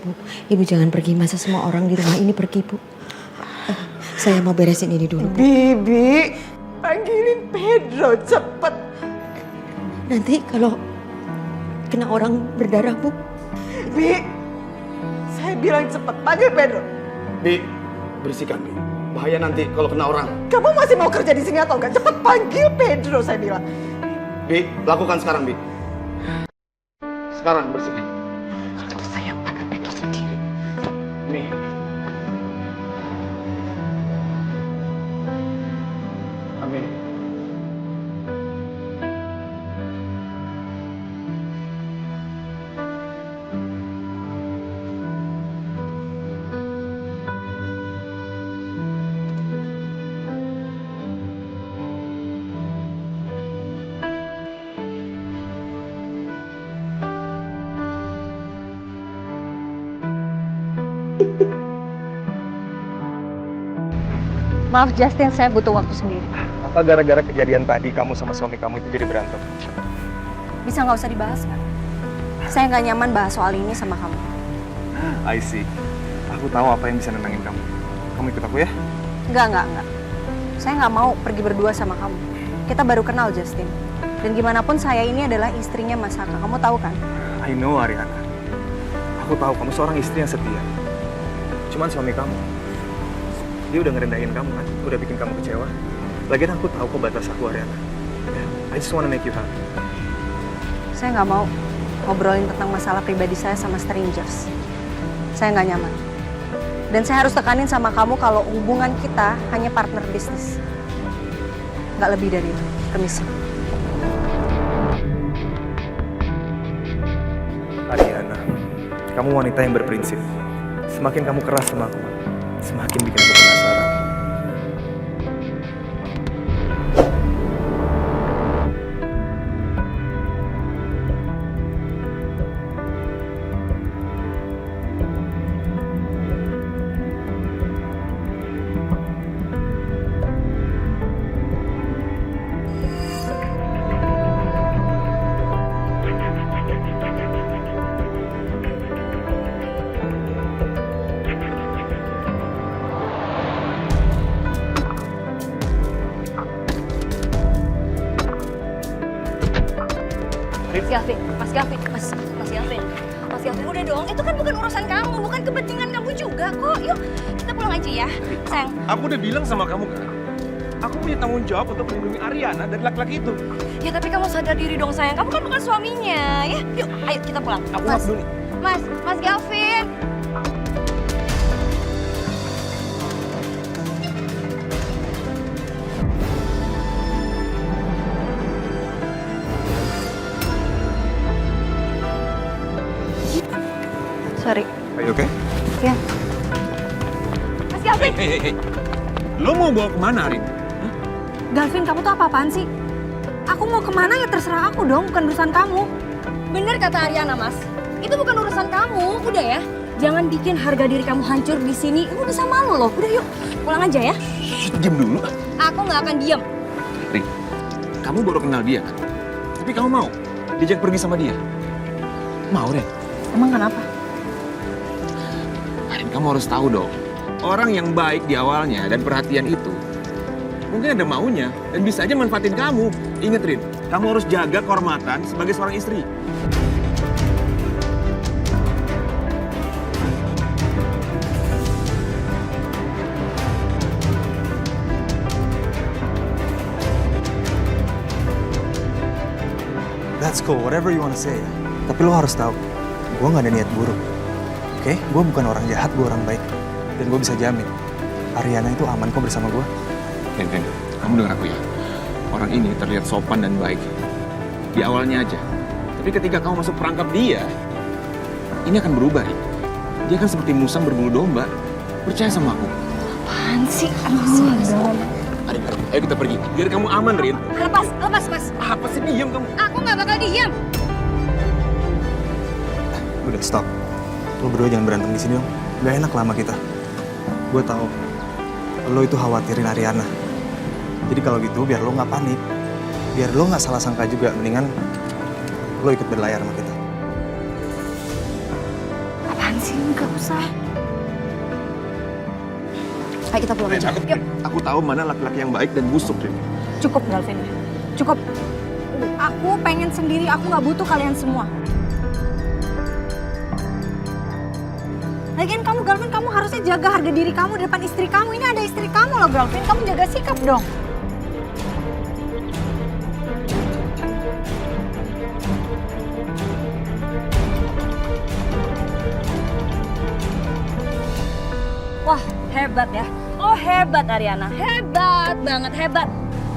Bu. Ibu jangan pergi, masa semua orang di rumah ini pergi, Bu. Saya mau beresin ini dulu, Bu. Bibi, panggilin Pedro cepet. Nanti kalau kena orang berdarah, Bu. Bi, saya bilang cepet, panggil Pedro. Bi, bersihkan Bi. Bahaya nanti kalau kena orang. Kamu masih mau kerja di sini atau enggak? Cepet panggil Pedro, saya bilang. Bi, lakukan sekarang Bi. Sekarang bersihkan. Kalau saya panggil Pedro sendiri. Nih. Amin. Maaf Justin, saya butuh waktu sendiri. Apa gara-gara kejadian tadi kamu sama suami kamu itu jadi berantem? Bisa nggak usah dibahas kan? Saya nggak nyaman bahas soal ini sama kamu. I see. Aku tahu apa yang bisa nenangin kamu. Kamu ikut aku ya? Enggak. Saya nggak mau pergi berdua sama kamu. Kita baru kenal Justin. Dan gimana pun saya ini adalah istrinya Mas Haka. Kamu tahu kan? I know Ariana. Aku tahu kamu seorang istri yang setia. Cuman suami kamu, dia udah ngerendahin kamu kan? Udah bikin kamu kecewa. Lagian aku tahu kok batas aku Ariana. I just wanna make you happy. Saya nggak mau ngobrolin tentang masalah pribadi saya sama strangers. Saya nggak nyaman. Dan saya harus tekanin sama kamu kalau hubungan kita hanya partner bisnis. Nggak lebih dari itu. Permisi. Ariana, kamu wanita yang berprinsip. Semakin kamu keras sama aku, semakin bikin aku penasaran. Mas Gavin, udah dong, itu kan bukan urusan kamu, bukan kepentingan kamu juga kok. Yuk, kita pulang aja ya, sayang. Aku udah bilang sama kamu kan, aku punya tanggung jawab untuk melindungi Ariana dari laki-laki itu. Ya tapi kamu sadar diri dong sayang, kamu kan bukan suaminya. Ya, yuk, ayo kita pulang. Aku nggak peduli. Mas Gavin. Sorry. Are you okay? Ya. Mas Gavin. Hey. Lo mau bawa kemana hari ini? Gavin, kamu tuh apa-apaan sih? Aku mau kemana ya terserah aku dong, bukan urusan kamu. Bener kata Ariana, Mas. Itu bukan urusan kamu, udah ya. Jangan bikin harga diri kamu hancur di sini. Kamu bisa malu loh. Udah yuk, pulang aja ya. Diam dulu. Aku nggak akan diam. Rin, kamu baru kenal dia kan? Tapi kamu mau diajak pergi sama dia? Mau, Rin? Emang kenapa? Rin, kamu harus tahu dong. Orang yang baik di awalnya dan perhatian itu mungkin ada maunya dan bisa aja manfaatin kamu. Ingat, Rin, kamu harus jaga kehormatan sebagai seorang istri. That's cool, whatever you wanna say. Tapi lo harus tahu, gue gak ada niat buruk. Oke? Gue bukan orang jahat, gue orang baik. Dan gue bisa jamin, Ariana itu aman kok bersama gue. Rin, kamu dengar aku ya. Orang ini terlihat sopan dan baik di awalnya aja. Tapi ketika kamu masuk perangkap dia, ini akan berubah, Rin. Dia kan seperti musang berbulu domba. Percaya sama aku. Apaan sih? Aduh, Ayo kita pergi. Biar kamu aman, Rin. Lepas, Mas. Apa sih, diam kamu? Aku nggak bakal diam. Udah, stop. Lo berdua jangan berantem di sini dong. Gak enak lama kita. Gue tahu lo itu khawatirin Ariana. Jadi kalau gitu biar lo nggak panik, biar lo nggak salah sangka juga, mendingan lo ikut berlayar sama kita. Apaan apaan sih? Nggak usah. Ayo kita pulang aja. Aku tahu mana laki-laki yang baik dan busuk, Rin. Cukup, Galvin. Cukup. Aku pengen sendiri, aku nggak butuh kalian semua. Lagian kamu, Galvin, kamu harusnya jaga harga diri kamu di depan istri kamu. Ini ada istri kamu loh, Galvin. Kamu jaga sikap dong. Wah, hebat ya. Lo hebat, Ariana. Hebat banget, hebat.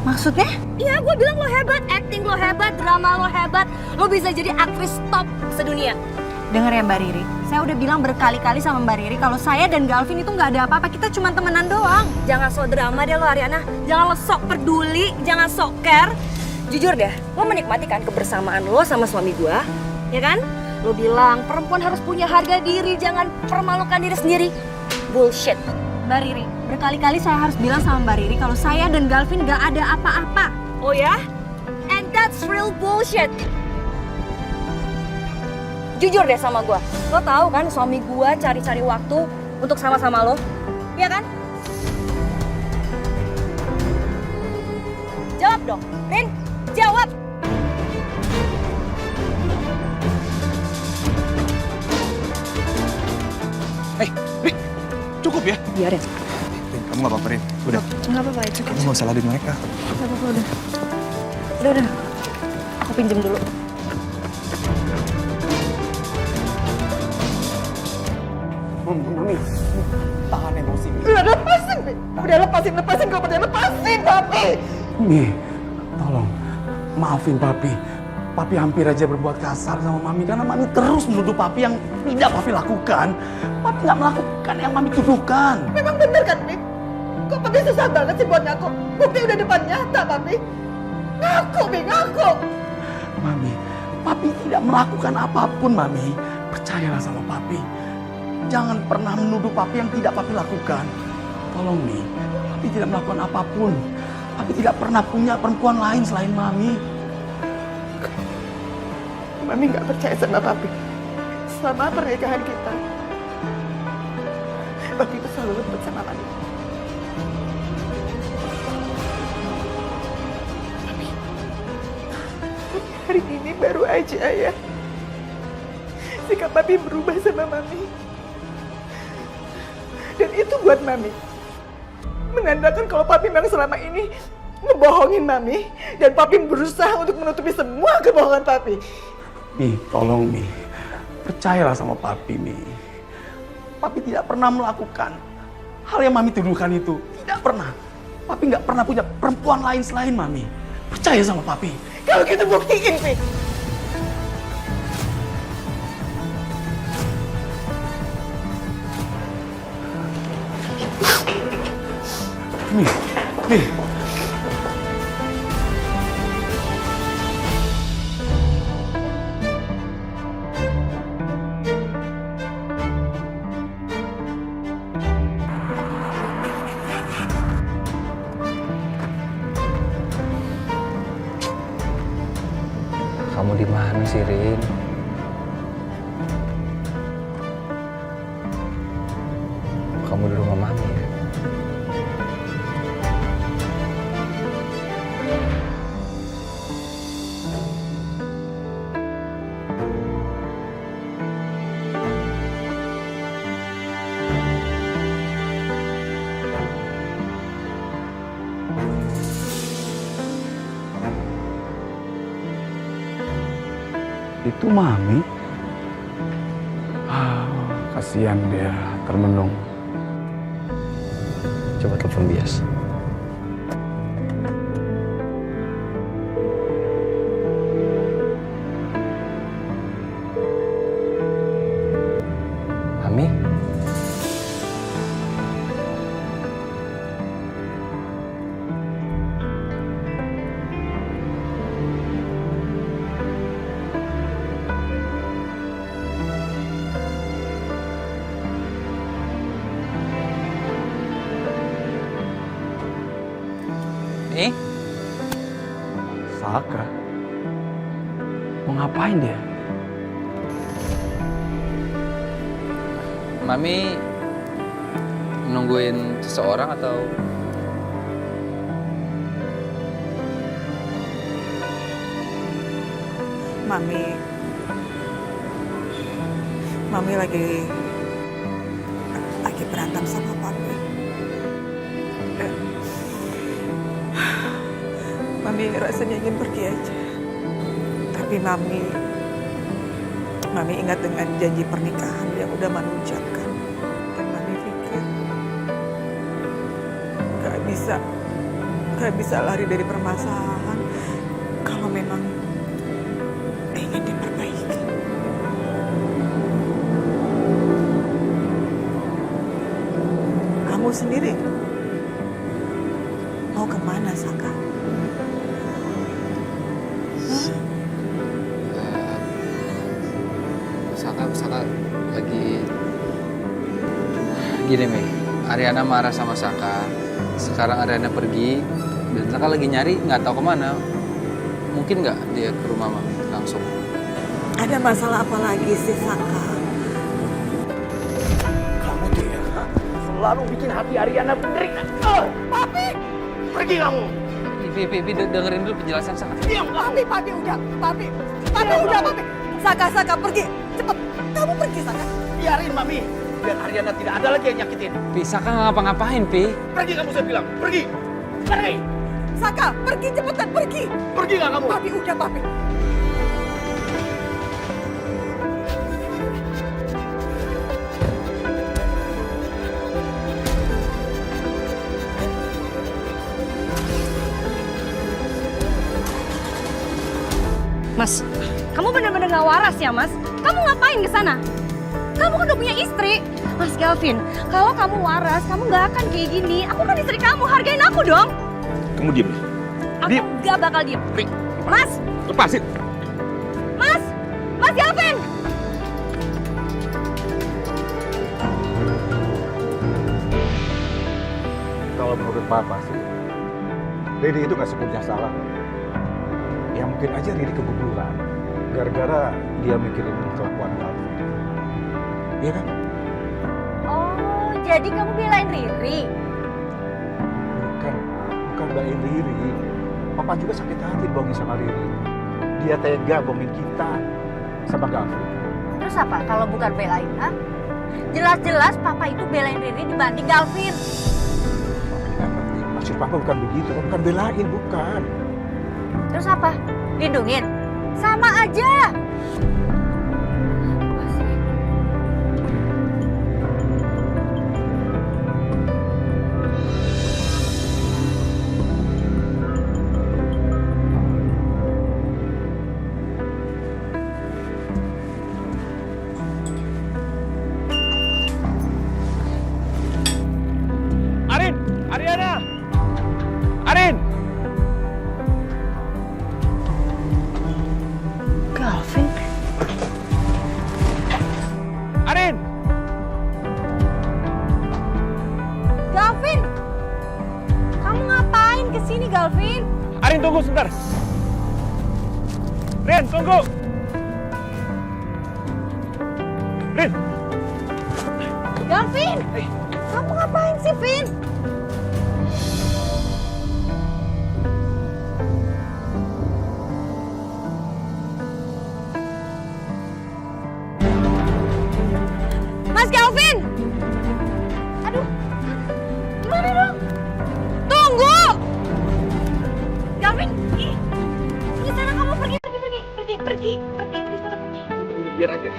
Maksudnya? Iya, gue bilang lo hebat. Acting lo hebat, drama lo hebat. Lo bisa jadi aktris top sedunia. Dengar ya Mbak Riri, saya udah bilang berkali-kali sama Mbak Riri kalau saya dan Galvin itu nggak ada apa-apa, kita cuma temenan doang. Jangan sok drama deh lo Ariana, jangan lo sok peduli, jangan sok care. Jujur deh, lo menikmati kan kebersamaan lo sama suami gua, ya kan? Lo bilang perempuan harus punya harga diri, jangan permalukan diri sendiri. Bullshit. Mbak Riri, berkali-kali saya harus bilang sama Mbak Riri kalau saya dan Galvin nggak ada apa-apa. Oh ya? And that's real bullshit. Jujur deh sama gue, lo tahu kan suami gue cari-cari waktu untuk sama-sama lo, iya kan? Jawab dong, Rin, jawab! Rin, cukup ya? Biarin. Rin, kamu gak apa-apa, Rin. Udah, Nggak apa-apa, itu kamu gak usah ladenin mereka. Nggak apa-apa, udah. Udah, aku pinjem dulu. Mami, tahan emosi. Udah lepasin, Mi. Udah lepasin kalau pada lepasin, Papi. Mi, tolong maafin Papi. Papi hampir aja berbuat kasar sama Mami karena Mami terus menuduh Papi yang tidak Papi lakukan. Papi nggak melakukan yang Mami tuduhkan. Memang bener kan, Mi? Kok Papi susah banget sih buat ngaku? Bukti udah depan nyata, Papi. Ngaku, Mi, ngaku. Mami, Papi tidak melakukan apapun, Mami. Percayalah sama Papi. Jangan pernah menuduh Papi yang tidak Papi lakukan. Tolong, Mi. Papi tidak melakukan apapun. Papi tidak pernah punya perempuan lain selain Mami. Mami nggak percaya sama Papi. Selama pernikahan kita, Papi itu selalu lembut sama Mami. Tapi hari ini baru aja ya, sikap Papi berubah sama Mami. Dan itu buat Mami menandakan kalau Papi memang selama ini ngebohongin Mami. Dan Papi berusaha untuk menutupi semua kebohongan Papi. Mi, tolong Mi. Percayalah sama Papi, Mi. Papi tidak pernah melakukan hal yang Mami tuduhkan itu. Tidak pernah. Papi nggak pernah punya perempuan lain selain Mami. Percaya sama Papi. Kalau gitu buktiin, Pi. Mi, Mi. Kamu di mana sih, Rin? Kamu di rumah Mami ya? Itu Mami. Kasihan dia termenung. Coba telepon bias. Mami? Saka? Mau ngapain dia? Mami nungguin seseorang atau? Mami lagi berantem sama papi. Mami rasanya ingin pergi aja. Tapi Mami ingat dengan janji pernikahan yang udah Mami ucapkan. Dan Mami pikir gak bisa lari dari permasalahan kalau memang ingin diperbaiki. Kamu sendiri mau kemana, Saka? Saka lagi gini Mei, Ariana marah sama Saka. Sekarang Ariana pergi dan Saka lagi nyari nggak tahu kemana. Mungkin nggak dia ke rumah Mami langsung? Ada masalah apa lagi sih, Saka? Kamu tuh ya, selalu bikin hati Ariana menderita. Papi! Pergi kamu! Pipi, dengerin dulu penjelasan Saka. Diam! Papi udah, Papi udah, Papi. Saka, pergi, cepet. Kamu pergi, Saka. Biarin Mami, biar Ariana tidak ada lagi yang nyakitin. Pi, Saka nggak ngapa-ngapain, Pi. Pergi kamu, saya bilang, pergi! Pergi! Saka, pergi cepetan, pergi. Pergi nggak kamu? Papi udah, Papi. Mas, kamu bener-bener gak waras ya, Mas? Kamu ngapain ke sana? Kamu kan udah punya istri. Mas Galvin, kalau kamu waras, kamu gak akan kayak gini. Aku kan istri kamu, hargain aku dong. Kamu diem ya? Aku Diem. gak bakal diem. Ri, Mas, lepasin. Mas Galvin. Kalau menurut Papa sih, Riri itu nggak sepenuhnya salah. Ya mungkin aja Riri keguguran, gara-gara dia mikirin kelakuan Galvin. Iya kan? Oh, jadi kamu belain Riri? Bukan, Ma. Bukan belain Riri. Papa juga sakit hati bohongin sama Riri. Dia tega bohongin kita sama Galvin. Terus apa kalau bukan belain, ha? Jelas-jelas Papa itu belain Riri dibanding Galvin. Papa nggak ngerti. Maksud Papa bukan begitu, bukan belain, bukan. Terus apa? Lindungin? Sama aja. Arin! Ariana! Arin! Galvin? Arin! Galvin! Kamu ngapain kesini, Galvin? Arin, tunggu sebentar. Rin, tunggu! Rin! Galvin! Kamu ngapain sih, Vin? Mas Galvin! Aduh, gimana dong? Tunggu! Galvin, di sana kamu pergi. Di sana pergi. Biar aja.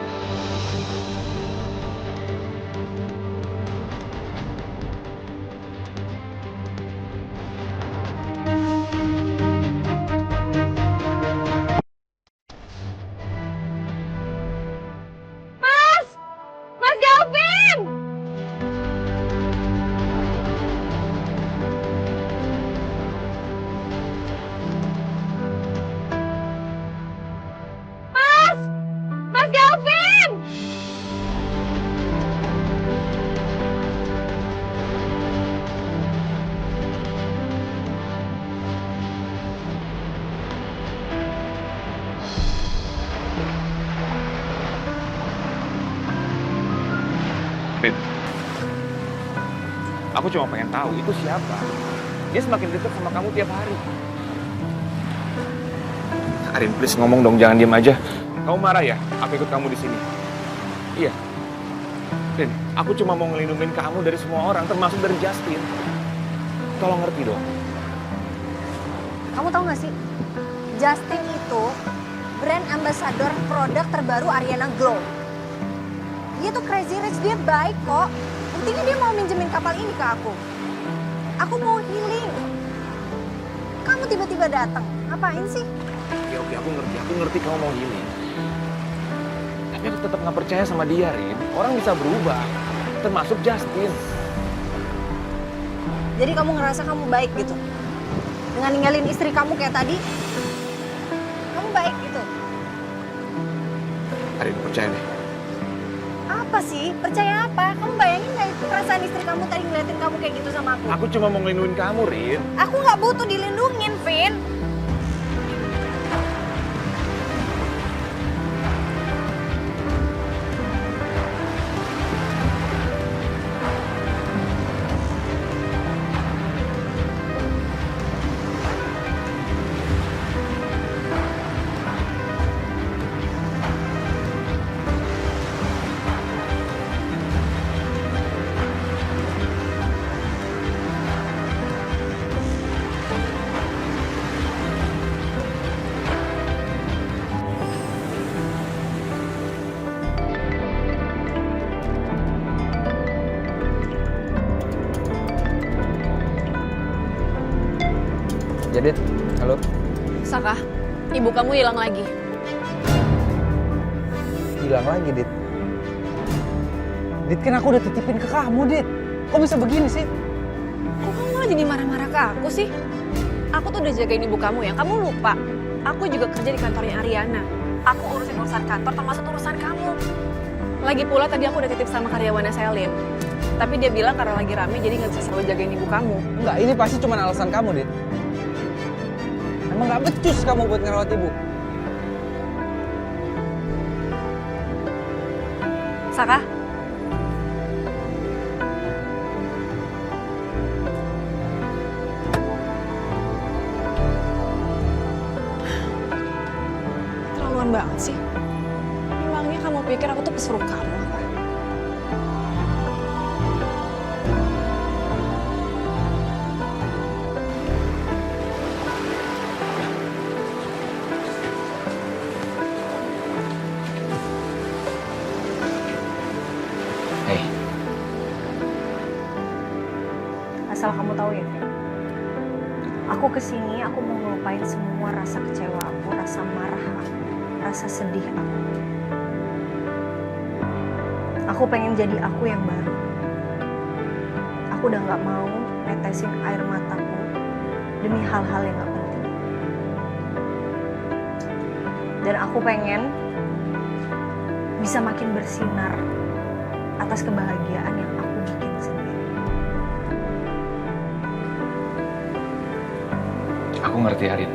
Aku cuma pengen tahu itu siapa. Dia semakin dekat sama kamu tiap hari. Arin, please ngomong dong, jangan diem aja. Kamu marah ya? Aku ikut kamu di sini. Iya. Rin, aku cuma mau ngelindungin kamu dari semua orang, termasuk dari Justin. Tolong ngerti dong. Kamu tahu gak sih, Justin itu brand ambassador produk terbaru Ariana Glow. Dia tuh crazy rich, dia baik kok. Buktinya dia mau minjemin kapal ini ke aku. Aku mau healing. Kamu tiba-tiba datang, ngapain sih? Oke, aku ngerti kamu mau healing. Tapi aku tetap nggak percaya sama dia, Rin. Orang bisa berubah, termasuk Justin. Jadi kamu ngerasa kamu baik gitu? Dengan ninggalin istri kamu kayak tadi? Kamu baik gitu? Arin, percaya deh. Apa sih? Percaya apa? Kamu bayangin gak itu perasaan istri kamu tadi ngeliatin kamu kayak gitu sama aku? Aku cuma mau ngelindungin kamu, Rin. Aku gak butuh dilindungin, Vin. Jadit, halo. Saka, ibu kamu hilang lagi. Hilang lagi, Dit. Dit, kan aku udah titipin ke kamu, Dit. Kok bisa begini sih? Kok kamu malah jadi marah-marah ke aku sih? Aku tuh udah jagain ibu kamu ya, kamu lupa. Aku juga kerja di kantornya Ariana. Aku urusin urusan kantor termasuk urusan kamu. Lagi pula tadi aku udah titip sama karyawannya Selin. Tapi dia bilang karena lagi rame jadi nggak bisa selalu jagain ibu kamu. Enggak, ini pasti cuma alasan kamu, Dit. Emang gak becus kamu buat ngerawat ibu? Saka, terlaluan banget sih. Memangnya kamu pikir aku tuh pesuruh kamu apa? Hei, Asal kamu tahu ya, Vin. Aku kesini, aku mau ngelupain semua rasa kecewa aku, rasa marah aku, rasa sedih aku. Aku pengen jadi aku yang baru. Aku udah gak mau netesin air mataku demi hal-hal yang gak penting. Dan aku pengen bisa makin bersinar atas kebahagiaan yang aku bikin sendiri. aku ngerti, Arin.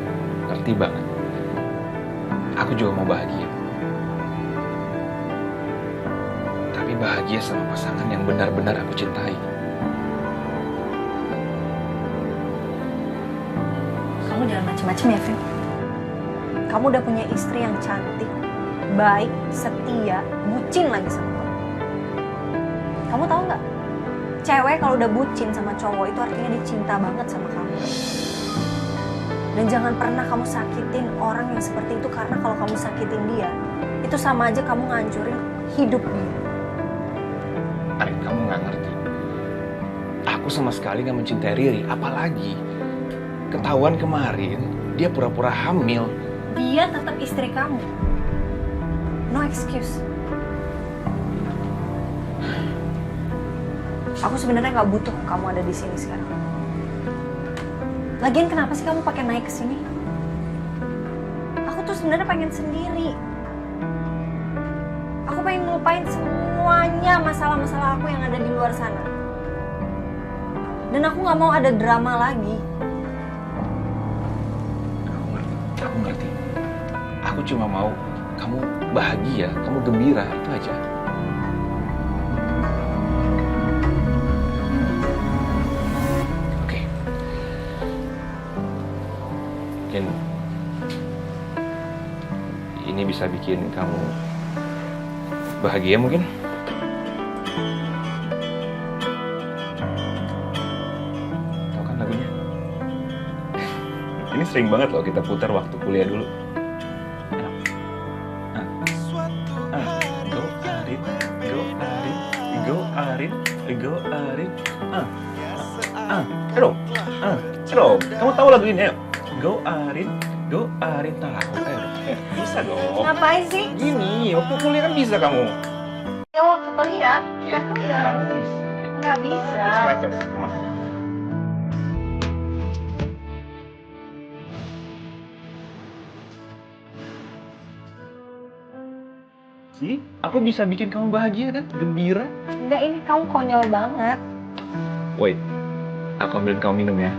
Ngerti banget. Aku juga mau bahagia. Tapi bahagia sama pasangan yang benar-benar aku cintai. Kamu jangan macem-macem ya, Vin. Kamu udah punya istri yang cantik, baik, setia, bucin lagi sama kamu. Kamu tahu nggak? Cewek kalau udah bucin sama cowok itu artinya dia cinta banget sama kamu. Dan jangan pernah kamu sakitin orang yang seperti itu, karena kalau kamu sakitin dia, itu sama aja kamu ngancurin hidup dia. Arin, kamu nggak ngerti. Aku sama sekali nggak mencintai Riri, apalagi ketahuan kemarin dia pura-pura hamil. Dia tetap istri kamu. No excuse. Aku sebenarnya nggak butuh kamu ada di sini sekarang. Lagian kenapa sih kamu pakai naik ke sini? Aku tuh sebenarnya pengen sendiri. Aku pengen ngelupain semuanya masalah-masalah aku yang ada di luar sana. Dan aku nggak mau ada drama lagi. Aku ngerti. Aku cuma mau kamu bahagia, kamu gembira, itu aja. mungkin ini bisa bikin kamu bahagia mungkin. Tahu kan lagunya? Ini sering banget loh kita putar waktu kuliah dulu. Go Arin, go Arin, go Arin, go Arin. Ayo, kamu tahu lagu ini? Ayo. Go Arin, go Arin, tahu? Ayo, bisa dong. Ngapain sih? Gini, waktu kuliah kan bisa kamu. Ya waktu kuliah, aku nggak bisa. Sih, aku bisa bikin kamu bahagia kan? Gembira. Enggak, ini kamu konyol banget. Wait, aku ambilin kamu minum ya.